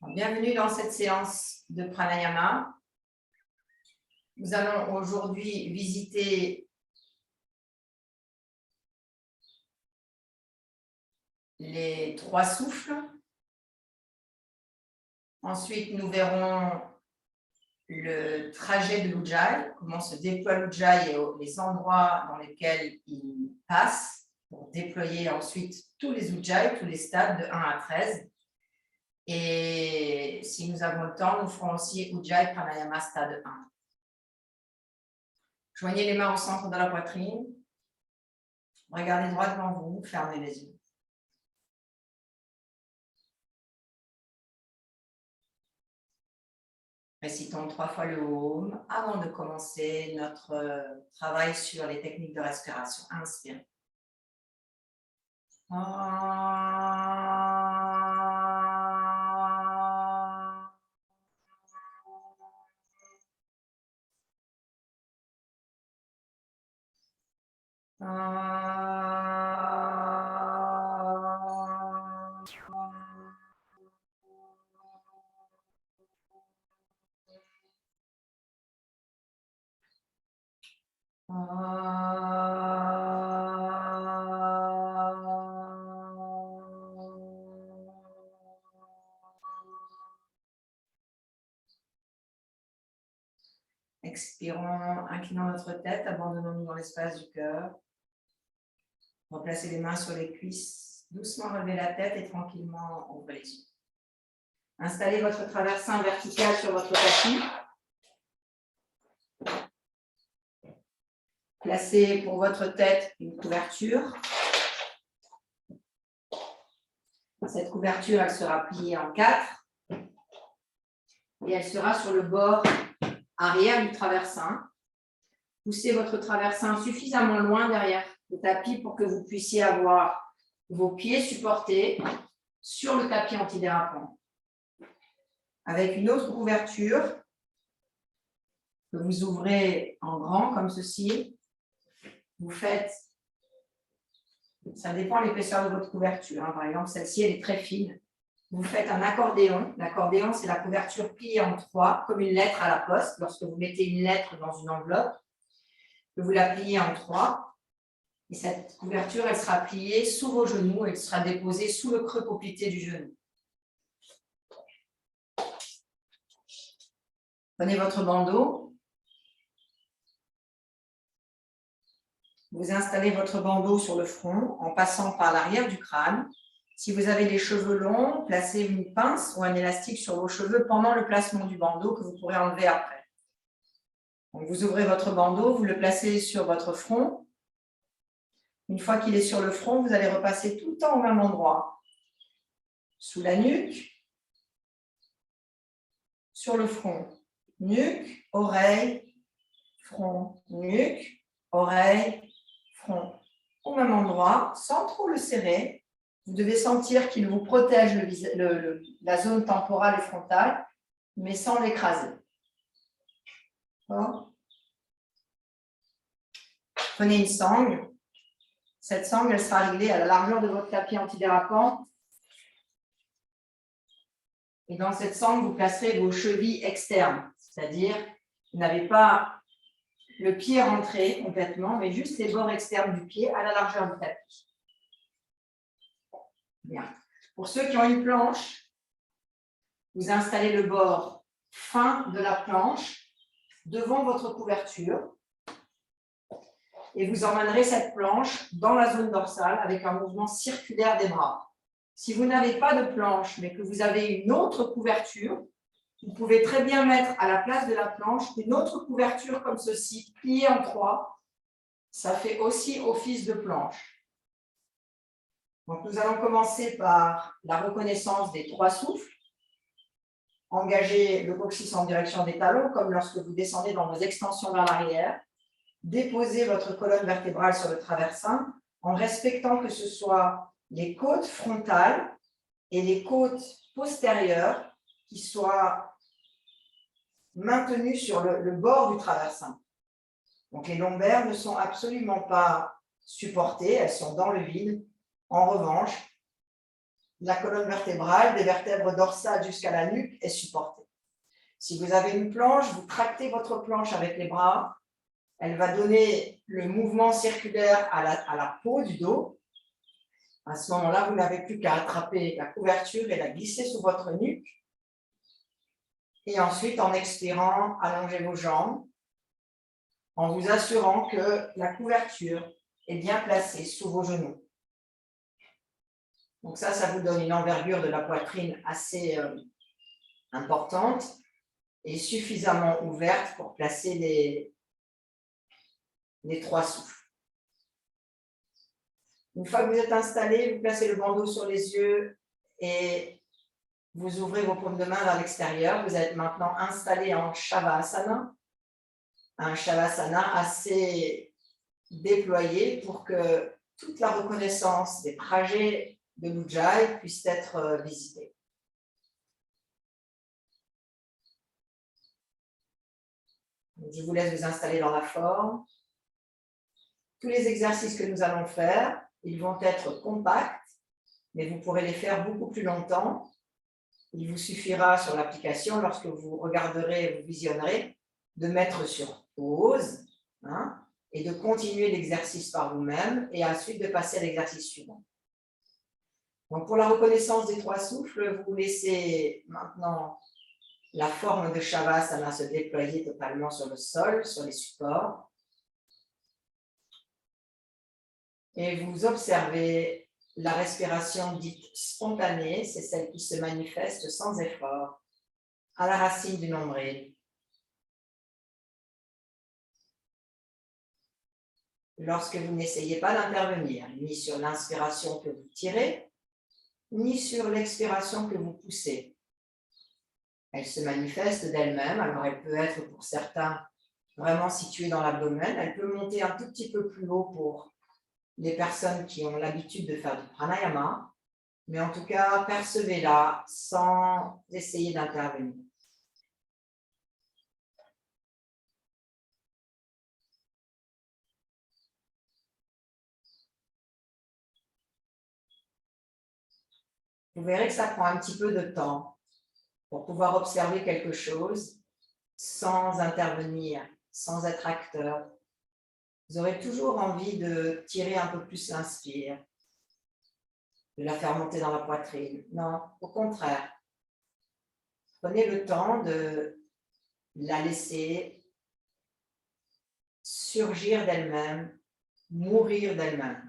Bienvenue dans cette séance de pranayama. Nous allons aujourd'hui visiter les 3 souffles. Ensuite, nous verrons le trajet de l'Ujjayi, comment se déploie l'Ujjayi et les endroits dans lesquels il passe pour déployer ensuite tous les Ujjayi, tous les stades de 1 à 13. Et si nous avons le temps, nous ferons aussi Ujjayi Pranayama stade 1. Joignez les mains au centre de la poitrine. Regardez droit devant vous, fermez les yeux. Récitons 3 fois le Om avant de commencer notre travail sur les techniques de respiration. Inspirez. Expirons, inclinons notre tête, abandonnons-nous dans l'espace du cœur. Replacez les mains sur les cuisses, doucement relevez la tête et tranquillement ouvrez les yeux. Installez votre traversin vertical sur votre tapis. Placez pour votre tête une couverture. Cette couverture, elle sera pliée en 4 et elle sera sur le bord arrière du traversin. Poussez votre traversin suffisamment loin derrière le tapis pour que vous puissiez avoir vos pieds supportés sur le tapis antidérapant. Avec une autre couverture que vous ouvrez en grand comme ceci, vous faites, ça dépend de l'épaisseur de votre couverture. Par exemple, celle-ci, elle est très fine. Vous faites un accordéon. L'accordéon, c'est la couverture pliée en 3, comme une lettre à la poste. Lorsque vous mettez une lettre dans une enveloppe, vous la pliez en 3. Et cette couverture, elle sera pliée sous vos genoux. Elle sera déposée sous le creux poplité du genou. Prenez votre bandeau. Vous installez votre bandeau sur le front en passant par l'arrière du crâne. Si vous avez les cheveux longs, placez une pince ou un élastique sur vos cheveux pendant le placement du bandeau que vous pourrez enlever après. Donc, vous ouvrez votre bandeau, vous le placez sur votre front. Une fois qu'il est sur le front, vous allez repasser tout le temps au même endroit. Sous la nuque, sur le front. Nuque, oreille, front, nuque, oreille, front. Au même endroit, sans trop le serrer. Vous devez sentir qu'il vous protège la zone temporale et frontale, mais sans l'écraser. Prenez une sangle. Cette sangle, elle sera réglée à la largeur de votre tapis antidérapant. Et dans cette sangle, vous placerez vos chevilles externes, c'est-à-dire vous n'avez pas le pied rentré complètement, mais juste les bords externes du pied à la largeur du tapis. Bien. Pour ceux qui ont une planche, vous installez le bord fin de la planche devant votre couverture et vous emmènerez cette planche dans la zone dorsale avec un mouvement circulaire des bras. Si vous n'avez pas de planche, mais que vous avez une autre couverture, vous pouvez très bien mettre à la place de la planche une autre couverture comme ceci, pliée en 3. Ça fait aussi office de planche. Donc, nous allons commencer par la reconnaissance des 3 souffles. Engagez le coccyx en direction des talons, comme lorsque vous descendez dans vos extensions vers l'arrière. Déposez votre colonne vertébrale sur le traversin en respectant que ce soit les côtes frontales et les côtes postérieures qui soient maintenues sur le bord du traversin. Donc, les lombaires ne sont absolument pas supportées, elles sont dans le vide. En revanche, la colonne vertébrale, des vertèbres dorsales jusqu'à la nuque, est supportée. Si vous avez une planche, vous tractez votre planche avec les bras. Elle va donner le mouvement circulaire à la peau du dos. À ce moment-là, vous n'avez plus qu'à attraper la couverture et la glisser sous votre nuque. Et ensuite, en expirant, allongez vos jambes en vous assurant que la couverture est bien placée sous vos genoux. Donc ça vous donne une envergure de la poitrine assez importante et suffisamment ouverte pour placer les 3 souffles. Une fois que vous êtes installé, vous placez le bandeau sur les yeux et vous ouvrez vos paumes de main vers l'extérieur. Vous êtes maintenant installé en Shavasana, un Shavasana assez déployé pour que toute la reconnaissance des trajets de l'Ujjayi puisse être visitée. Je vous laisse vous installer dans la forme. Tous les exercices que nous allons faire, ils vont être compacts, mais vous pourrez les faire beaucoup plus longtemps. Il vous suffira sur l'application, lorsque vous regarderez, vous visionnerez, de mettre sur pause et de continuer l'exercice par vous-même et ensuite de passer à l'exercice suivant. Donc pour la reconnaissance des 3 souffles, vous laissez maintenant la forme de Shavasana se déployer totalement sur le sol, sur les supports. Et vous observez la respiration dite spontanée, c'est celle qui se manifeste sans effort, à la racine du nombril. Lorsque vous n'essayez pas d'intervenir, ni sur l'inspiration que vous tirez, ni sur l'expiration que vous poussez. Elle se manifeste d'elle-même, alors elle peut être pour certains vraiment située dans l'abdomen, elle peut monter un tout petit peu plus haut pour les personnes qui ont l'habitude de faire du pranayama, mais en tout cas, percevez-la sans essayer d'intervenir. Vous verrez que ça prend un petit peu de temps pour pouvoir observer quelque chose sans intervenir, sans être acteur. Vous aurez toujours envie de tirer un peu plus l'inspire, de la faire monter dans la poitrine. Non, au contraire. Prenez le temps de la laisser surgir d'elle-même, mourir d'elle-même.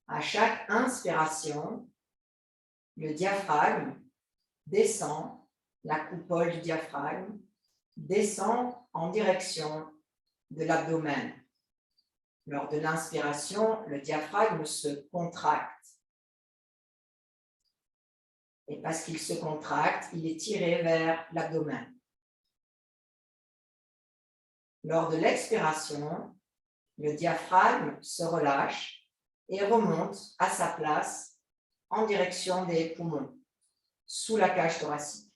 À chaque inspiration, le diaphragme descend, la coupole du diaphragme descend en direction de l'abdomen. Lors de l'inspiration, le diaphragme se contracte. Et parce qu'il se contracte, il est tiré vers l'abdomen. Lors de l'expiration, le diaphragme se relâche et remonte à sa place en direction des poumons, sous la cage thoracique.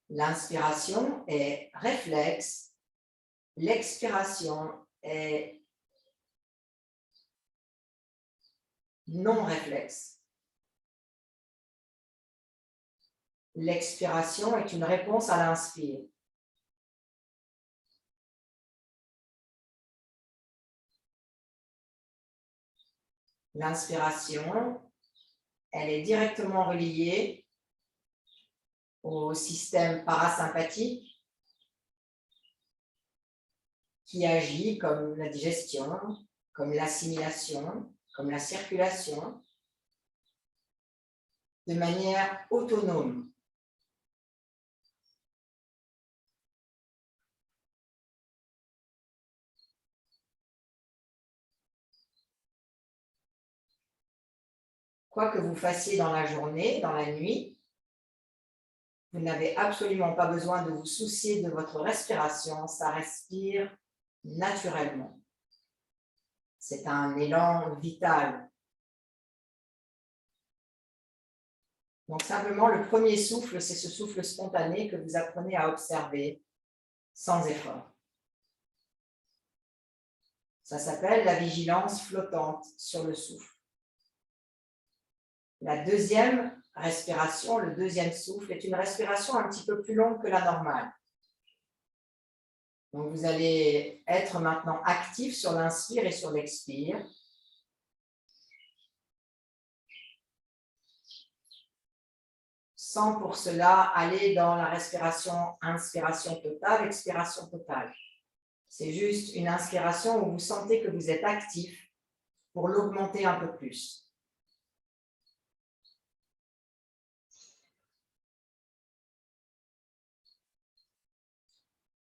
L'inspiration est réflexe, l'expiration est non réflexe. L'expiration est une réponse à l'inspire. L'inspiration, elle est directement reliée au système parasympathique qui agit comme la digestion, comme l'assimilation, comme la circulation, de manière autonome. Quoi que vous fassiez dans la journée, dans la nuit, vous n'avez absolument pas besoin de vous soucier de votre respiration, ça respire naturellement. C'est un élan vital. Donc, simplement, le premier souffle, c'est ce souffle spontané que vous apprenez à observer sans effort. Ça s'appelle la vigilance flottante sur le souffle. La deuxième respiration, le deuxième souffle, est une respiration un petit peu plus longue que la normale. Donc, vous allez être maintenant actif sur l'inspire et sur l'expire. Sans pour cela aller dans la respiration, inspiration totale, expiration totale. C'est juste une inspiration où vous sentez que vous êtes actif pour l'augmenter un peu plus.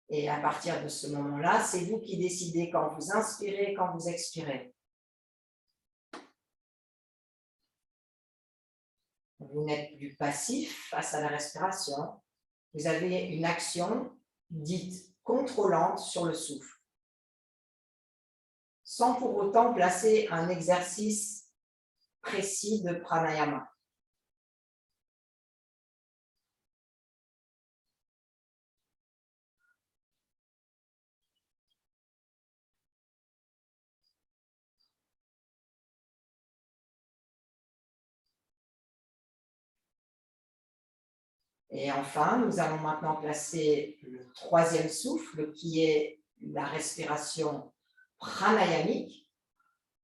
Et à partir de ce moment-là, c'est vous qui décidez quand vous inspirez, quand vous expirez. Vous n'êtes plus passif face à la respiration. Vous avez une action dite contrôlante sur le souffle, sans pour autant placer un exercice précis de pranayama. Et enfin, nous allons maintenant placer le troisième souffle, qui est la respiration pranayamique,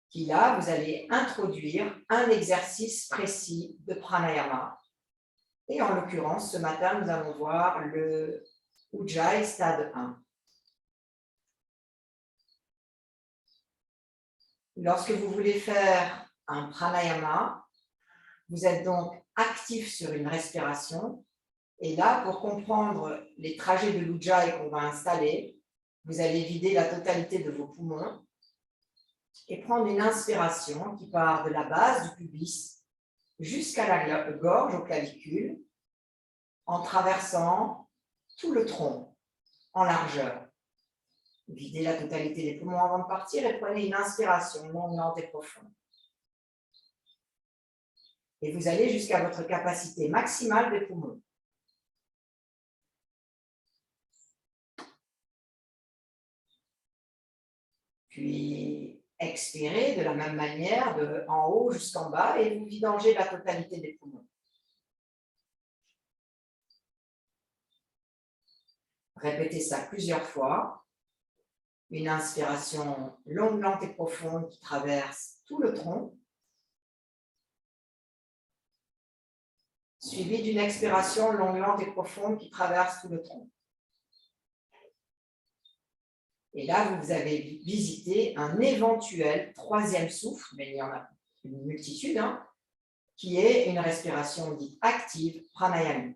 qui là, vous allez introduire un exercice précis de pranayama. Et en l'occurrence, ce matin, nous allons voir le Ujjayi stade 1. Lorsque vous voulez faire un pranayama, vous êtes donc actif sur une respiration. Et là, pour comprendre les trajets de l'Ujjayi qu'on va installer, vous allez vider la totalité de vos poumons et prendre une inspiration qui part de la base du pubis jusqu'à la gorge, aux clavicules, en traversant tout le tronc en largeur. Videz la totalité des poumons avant de partir et prenez une inspiration longue, lente et profonde. Et vous allez jusqu'à votre capacité maximale des poumons. Puis expirez de la même manière, de en haut jusqu'en bas, et vous vidangez la totalité des poumons. Répétez ça plusieurs fois. Une inspiration longue, lente et profonde qui traverse tout le tronc, suivie d'une expiration longue, lente et profonde qui traverse tout le tronc. Et là, vous avez visité un éventuel troisième souffle, mais il y en a une multitude, qui est une respiration dite active, pranayama.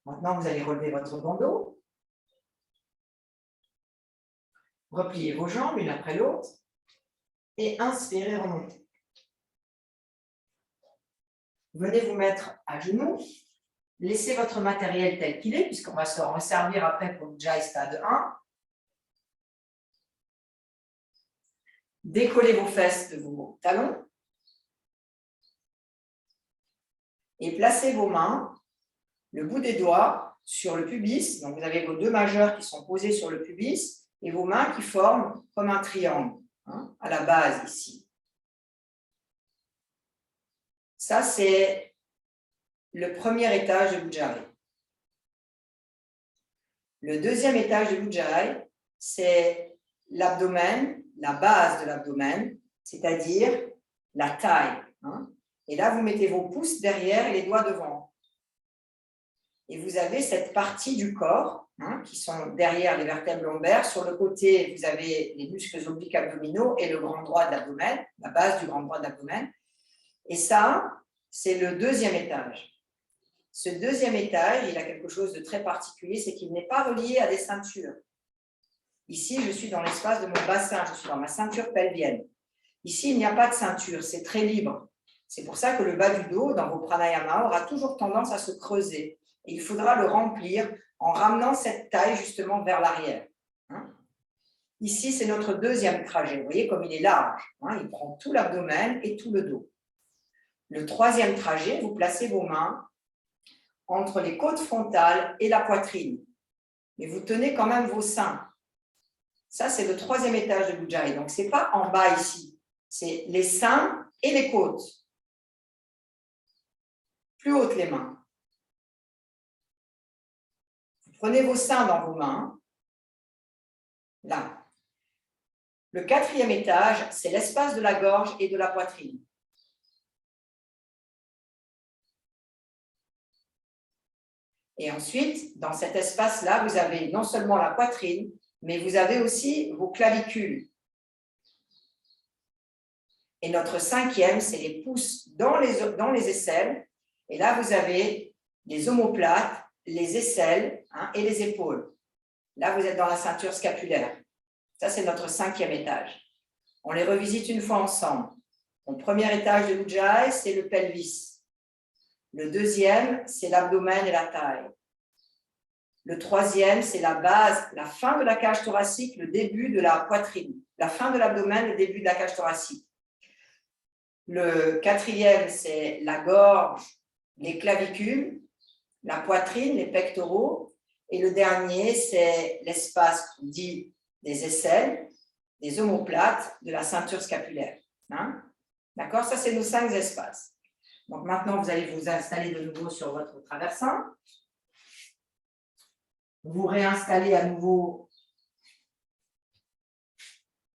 Maintenant, vous allez relever votre bandeau. Repliez vos jambes l'une après l'autre et inspirez, remontez. Venez vous mettre à genoux. Laissez votre matériel tel qu'il est, puisqu'on va se resservir après pour le Ujjayi stade 1. Décollez vos fesses de vos talons. Et placez vos mains, le bout des doigts, sur le pubis. Donc, vous avez vos deux majeurs qui sont posés sur le pubis et vos mains qui forment comme un triangle, à la base ici. Ça, c'est le premier étage de l'Ujjayi. Le deuxième étage de l'Ujjayi, c'est l'abdomen, la base de l'abdomen, c'est-à-dire la taille. Et là, vous mettez vos pouces derrière et les doigts devant. Et vous avez cette partie du corps qui sont derrière les vertèbres lombaires. Sur le côté, vous avez les muscles obliques abdominaux et le grand droit de l'abdomen, la base du grand droit de l'abdomen. Et ça, c'est le deuxième étage. Ce deuxième étage, il a quelque chose de très particulier, c'est qu'il n'est pas relié à des ceintures. Ici, je suis dans l'espace de mon bassin, je suis dans ma ceinture pelvienne. Ici, il n'y a pas de ceinture, c'est très libre. C'est pour ça que le bas du dos, dans vos pranayama, aura toujours tendance à se creuser. Et il faudra le remplir en ramenant cette taille justement vers l'arrière. Ici, c'est notre deuxième trajet. Vous voyez comme il est large, hein, il prend tout l'abdomen et tout le dos. Le troisième trajet, vous placez vos mains entre les côtes frontales et la poitrine. Mais vous tenez quand même vos seins. Ça, c'est le troisième étage de l'Ujjayi. Donc, ce n'est pas en bas ici. C'est les seins et les côtes. Plus hautes les mains. Vous prenez vos seins dans vos mains. Là. Le quatrième étage, c'est l'espace de la gorge et de la poitrine. Et ensuite, dans cet espace-là, vous avez non seulement la poitrine, mais vous avez aussi vos clavicules. Et notre cinquième, c'est les pouces dans les aisselles. Et là, vous avez les omoplates, les aisselles et les épaules. Là, vous êtes dans la ceinture scapulaire. Ça, c'est notre cinquième étage. On les revisite une fois ensemble. Le premier étage de l'Ujjayi, c'est le pelvis. Le deuxième, c'est l'abdomen et la taille. Le troisième, c'est la base, la fin de la cage thoracique, le début de la poitrine. La fin de l'abdomen, le début de la cage thoracique. Le quatrième, c'est la gorge, les clavicules, la poitrine, les pectoraux. Et le dernier, c'est l'espace dit des aisselles, des omoplates, de la ceinture scapulaire. D'accord? Ça, c'est nos 5 espaces. Donc maintenant, vous allez vous installer de nouveau sur votre traversin. Vous réinstallez à nouveau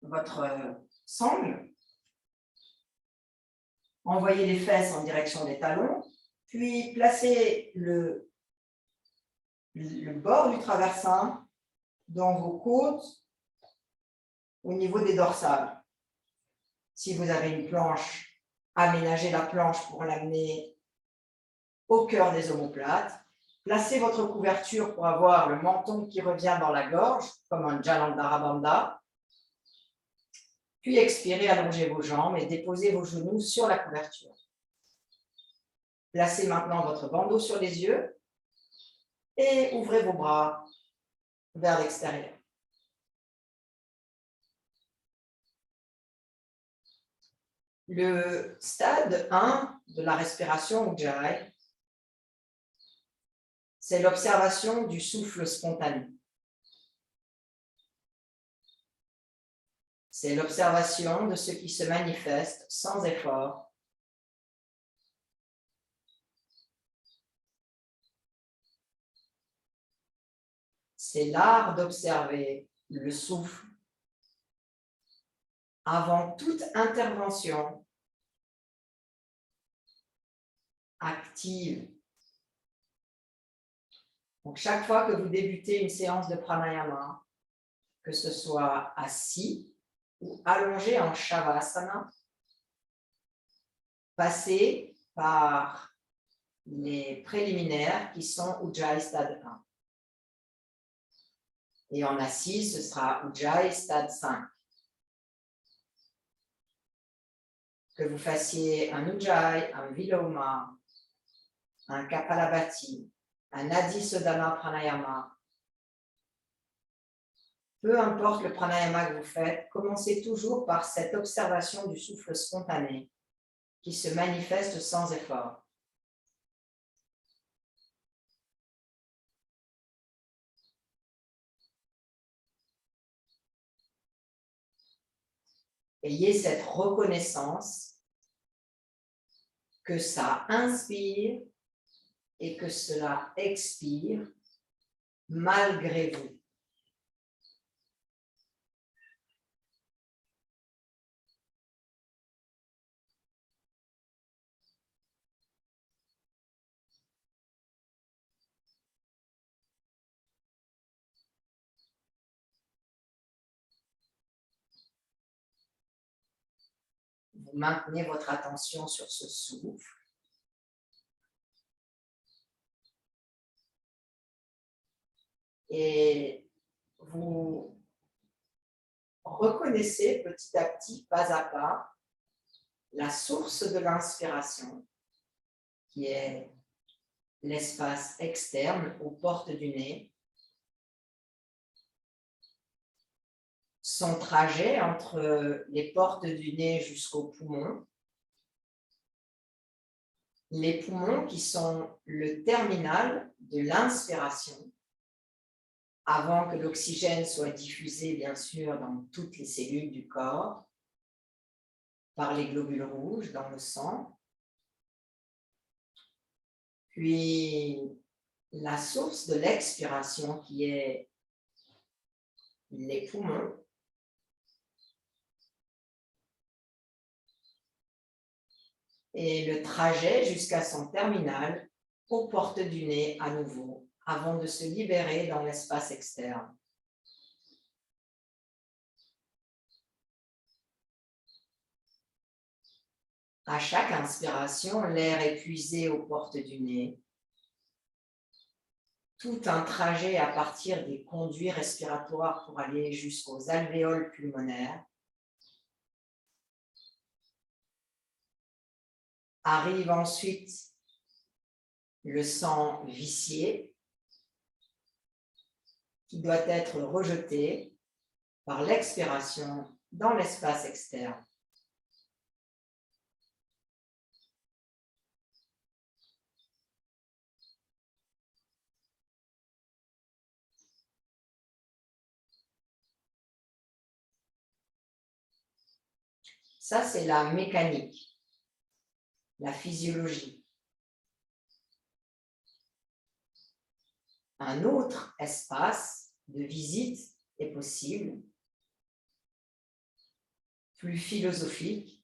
votre sangle. Envoyez les fesses en direction des talons, puis placez le bord du traversin dans vos côtes au niveau des dorsales. Si vous avez une planche, aménagez la planche pour l'amener au cœur des omoplates. Placez votre couverture pour avoir le menton qui revient dans la gorge, comme un Jalandhara Bandha. Puis expirez, allongez vos jambes et déposez vos genoux sur la couverture. Placez maintenant votre bandeau sur les yeux et ouvrez vos bras vers l'extérieur. Le stade 1 de la respiration Ujjayi, c'est l'observation du souffle spontané. C'est l'observation de ce qui se manifeste sans effort. C'est l'art d'observer le souffle avant toute intervention active. Donc, chaque fois que vous débutez une séance de pranayama, que ce soit assis ou allongé en shavasana, passez par les préliminaires qui sont Ujjayi stade 1. Et en assis, ce sera Ujjayi stade 5. Que vous fassiez un Ujjayi, un Viloma, un Kapalabhati, un Adi Sodhana Pranayama. Peu importe le pranayama que vous faites, commencez toujours par cette observation du souffle spontané qui se manifeste sans effort. Ayez cette reconnaissance que ça inspire et que cela expire malgré vous. Vous maintenez votre attention sur ce souffle. Et vous reconnaissez petit à petit, pas à pas, la source de l'inspiration, qui est l'espace externe aux portes du nez, son trajet entre les portes du nez jusqu'aux poumons. Les poumons qui sont le terminal de l'inspiration, avant que l'oxygène soit diffusé, bien sûr, dans toutes les cellules du corps, par les globules rouges dans le sang. Puis, la source de l'expiration qui est les poumons. Et le trajet jusqu'à son terminal aux portes du nez à nouveau, avant de se libérer dans l'espace externe. À chaque inspiration, l'air est puisé aux portes du nez. Tout un trajet à partir des conduits respiratoires pour aller jusqu'aux alvéoles pulmonaires. Arrive ensuite le sang vicié qui doit être rejeté par l'expiration dans l'espace externe. Ça, c'est la mécanique, la physiologie. Un autre espace de visite est possible, plus philosophique.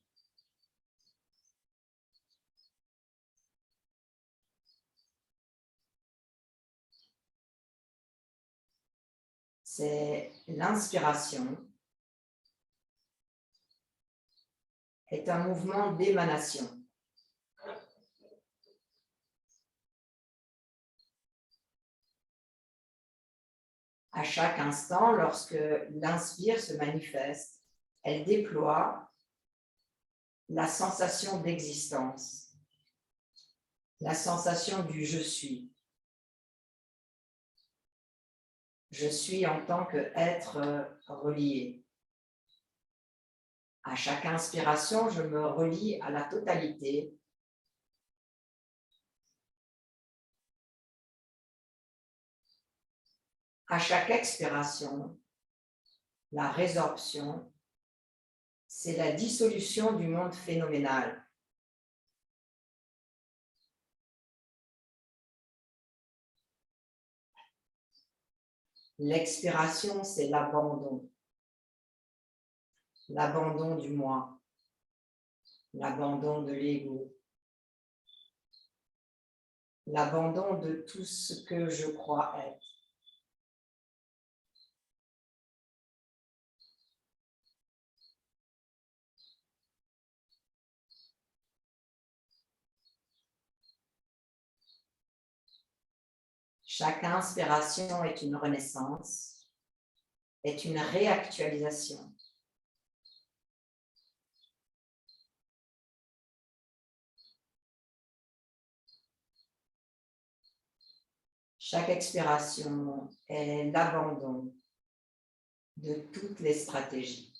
C'est l'inspiration est un mouvement d'émanation. À chaque instant, lorsque l'inspire se manifeste, elle déploie la sensation d'existence, la sensation du je suis. Je suis en tant qu'être relié. À chaque inspiration, je me relie à la totalité. À chaque expiration, la résorption, c'est la dissolution du monde phénoménal. L'expiration, c'est l'abandon. L'abandon du moi, l'abandon de l'ego, l'abandon de tout ce que je crois être. Chaque inspiration est une renaissance, est une réactualisation. Chaque expiration est l'abandon de toutes les stratégies.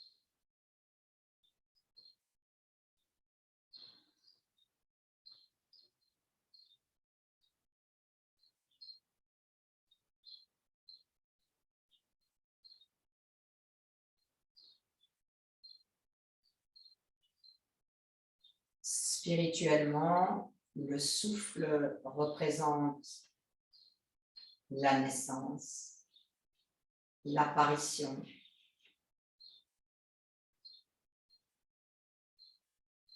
Spirituellement, le souffle représente la naissance, l'apparition.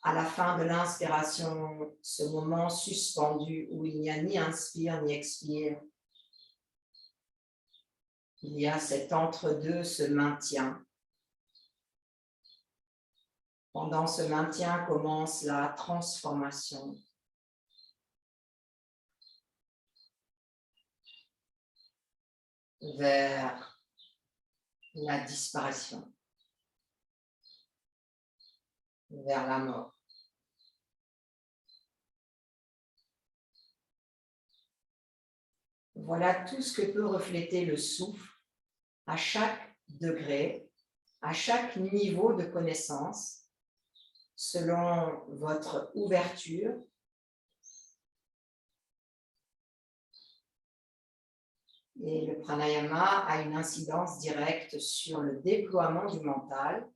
À la fin de l'inspiration, ce moment suspendu où il n'y a ni inspire ni expire, il y a cet entre-deux, ce maintien. Pendant ce maintien commence la transformation. Vers la disparition, vers la mort. Voilà tout ce que peut refléter le souffle à chaque degré, à chaque niveau de connaissance, selon votre ouverture, et le pranayama a une incidence directe sur le déploiement du mental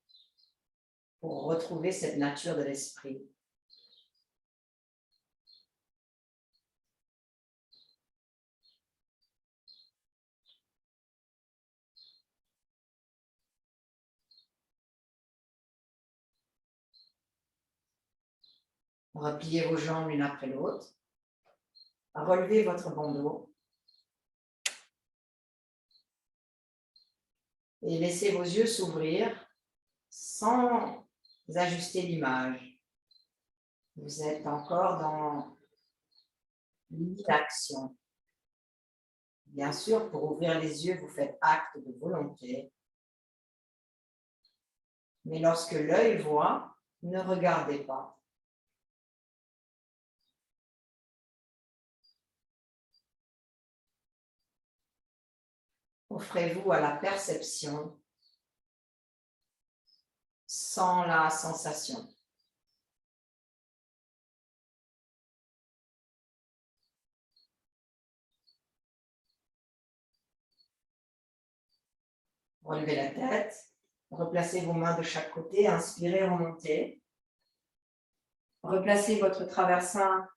pour retrouver cette nature de l'esprit. Repliez vos jambes l'une après l'autre. Relevez votre bandeau. Et laissez vos yeux s'ouvrir sans ajuster l'image. Vous êtes encore dans l'inaction. Bien sûr, pour ouvrir les yeux, vous faites acte de volonté. Mais lorsque l'œil voit, ne regardez pas. Offrez-vous à la perception sans la sensation. Relevez la tête, replacez vos mains de chaque côté, inspirez, remontez. Replacez votre traversin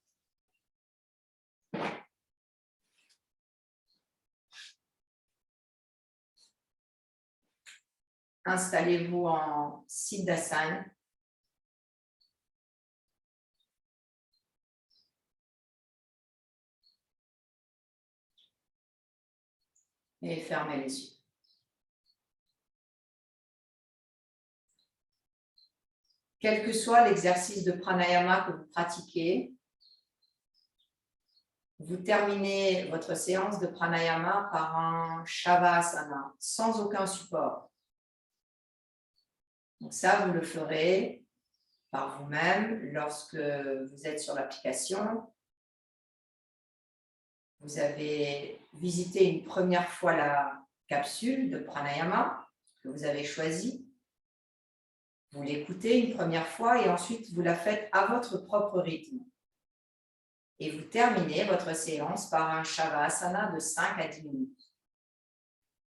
installez-vous en Siddhasana. Et fermez les yeux. Quel que soit l'exercice de pranayama que vous pratiquez, vous terminez votre séance de pranayama par un shavasana, sans aucun support. Donc ça, vous le ferez par vous-même lorsque vous êtes sur l'application. Vous avez visité une première fois la capsule de pranayama que vous avez choisie. Vous l'écoutez une première fois et ensuite vous la faites à votre propre rythme. Et vous terminez votre séance par un shavasana de 5 à 10 minutes.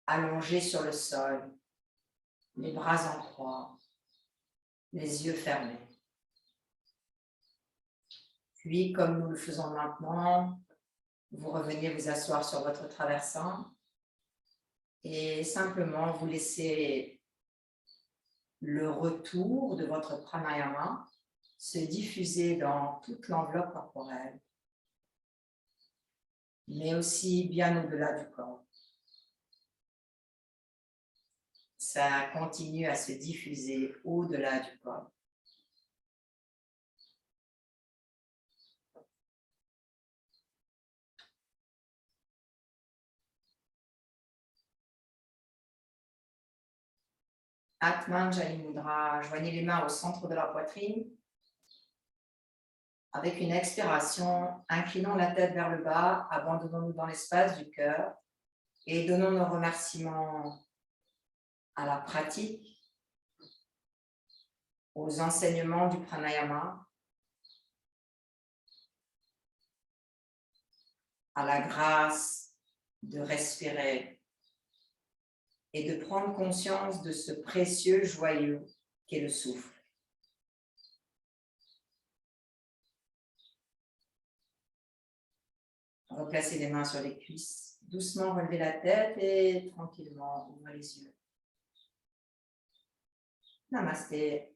Allongé sur le sol, les bras en croix, les yeux fermés. Puis, comme nous le faisons maintenant, vous revenez vous asseoir sur votre traversin et simplement vous laissez le retour de votre pranayama se diffuser dans toute l'enveloppe corporelle, mais aussi bien au-delà du corps. Ça continue à se diffuser au-delà du corps. Atmanjali Mudra, joignez les mains au centre de la poitrine. Avec une expiration, inclinons la tête vers le bas, abandonnons-nous dans l'espace du cœur et donnons nos remerciements à la pratique, aux enseignements du pranayama, à la grâce de respirer et de prendre conscience de ce précieux joyau qu'est le souffle. Replacez les mains sur les cuisses, doucement relevez la tête et tranquillement ouvrez les yeux. Namasté.